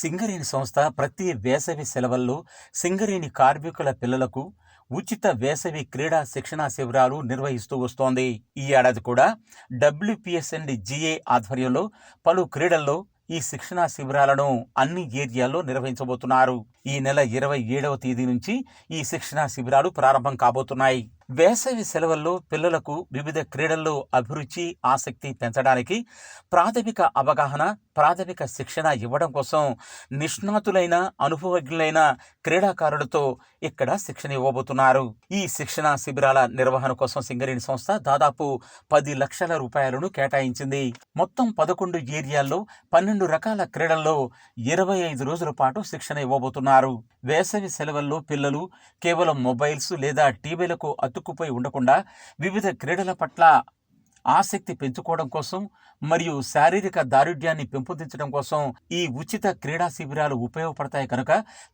సింగరేణి సంస్థ ప్రతి వేసవి సెలవుల్లో సింగరేణి కార్మికుల పిల్లలకు ఉచిత వేసవి క్రీడా శిక్షణా శిబిరాలు నిర్వహిస్తూ వస్తోంది. ఈ ఏడాది కూడా డబ్ల్యూపీఎస్ అండ్ జిఏ ఆధ్వర్యంలో పలు క్రీడల్లో ఈ శిక్షణా శిబిరాలను అన్ని ఏరియాల్లో నిర్వహించబోతున్నారు. ఈ నెల 27వ తేదీ నుంచి ఈ శిక్షణా శిబిరాలు ప్రారంభం కాబోతున్నాయి. వేసవి సెలవుల్లో పిల్లలకు వివిధ క్రీడల్లో అభిరుచి, ఆసక్తి పెంచడానికి ప్రాథమిక అవగాహన, ప్రాథమిక శిక్షణ ఇవ్వడం కోసం నిష్ణాతులైన, అనుభవజ్ఞులైన క్రీడాకారులతో ఇక్కడ శిక్షణ ఇవ్వబోతున్నారు. ఈ శిక్షణా శిబిరాల నిర్వహణ కోసం సింగరేణి సంస్థ దాదాపు 10 లక్షల రూపాయలను కేటాయించింది. మొత్తం 11 ఏరియాల్లో 12 రకాల క్రీడల్లో 25 రోజుల పాటు శిక్షణ ఇవ్వబోతున్నారు. వేసవి సెలవుల్లో పిల్లలు కేవలం మొబైల్స్ లేదా టీవీలకు అతుక్కుపోయి ఉండకుండా వివిధ క్రీడల పట్ల ఆసక్తి పెంచుకోవడం కోసం మరియు శారీరక దారుఢ్యాన్ని పెంపొందించడం కోసం ఈ ఉచిత క్రీడా శిబిరాలు ఉపయోగపడతాయి కనుక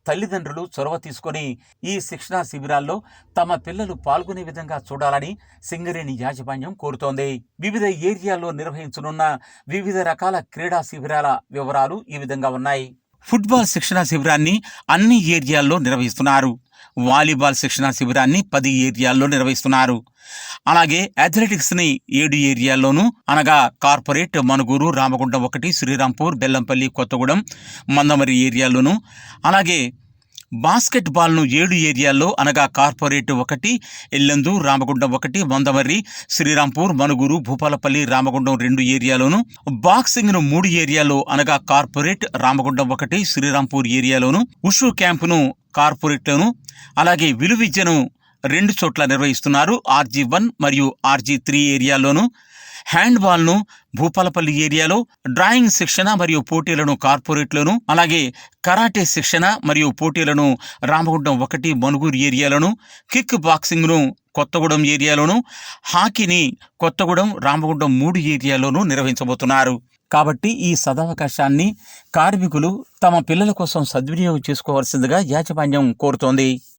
తల్లిదండ్రులు చొరవ తీసుకొని ఈ శిక్షణా శిబిరాల్లో తమ పిల్లలు పాల్గొనే విధంగా చూడాలని సింగరేణి యాజమాన్యం కోరుతోంది. వివిధ ఏరియాల్లో నిర్వహించనున్న వివిధ రకాల క్రీడా శిబిరాల వివరాలు ఈ విధంగా ఉన్నాయి. ఫుట్బాల్ శిక్షణా శిబిరాన్ని అన్ని ఏరియాల్లో నిర్వహిస్తున్నారు. వాలీబాల్ శిక్షణా శిబిరాన్ని 10 ఏరియాల్లో నిర్వహిస్తున్నారు. అలాగే అథ్లెటిక్స్ని 7 ఏరియాల్లోనూ అనగా కార్పొరేట్, మనుగూరు, రామగుండం 1, శ్రీరాంపూర్, బెల్లంపల్లి, కొత్తగూడెం, మందమరి ఏరియాల్లోనూ, అలాగే బాస్కెట్బాల్ను 7 ఏరియాల్లో అనగా కార్పొరేట్ 1, ఎల్లందు, రామగుండం 1, మందమర్రి, శ్రీరాంపూర్, మనుగూరు, భూపాలపల్లి, రామగుండం 2 ఏరియాలోను, బాక్సింగ్ను 3 ఏరియాల్లో అనగా కార్పొరేట్, రామగుండం 1, శ్రీరాంపూర్ ఏరియాలోను, ఉషు క్యాంపును కార్పొరేట్లోను, అలాగే విలువిద్యను 2 చోట్ల నిర్వహిస్తున్నారు. RG1 మరియు RG3 ఏరియాల్లోను, హ్యాండ్బాల్ను భూపాలపల్లి ఏరియాలో, డ్రాయింగ్ శిక్షణ మరియు పోటీలను కార్పొరేట్లోను, అలాగే కరాటే శిక్షణ మరియు పోటీలను రామగుండం 1, మనుగూరు ఏరియాలోను, కిక్ బాక్సింగ్ను కొత్తగూడెం ఏరియాలోను, హాకీని కొత్తగూడెం, రామగుండం 3 ఏరియాలోనూ నిర్వహించబోతున్నారు. కాబట్టి ఈ సదవకాశాన్ని కార్మికులు తమ పిల్లల కోసం సద్వినియోగం చేసుకోవాల్సిందిగా యాజమాన్యం కోరుతోంది.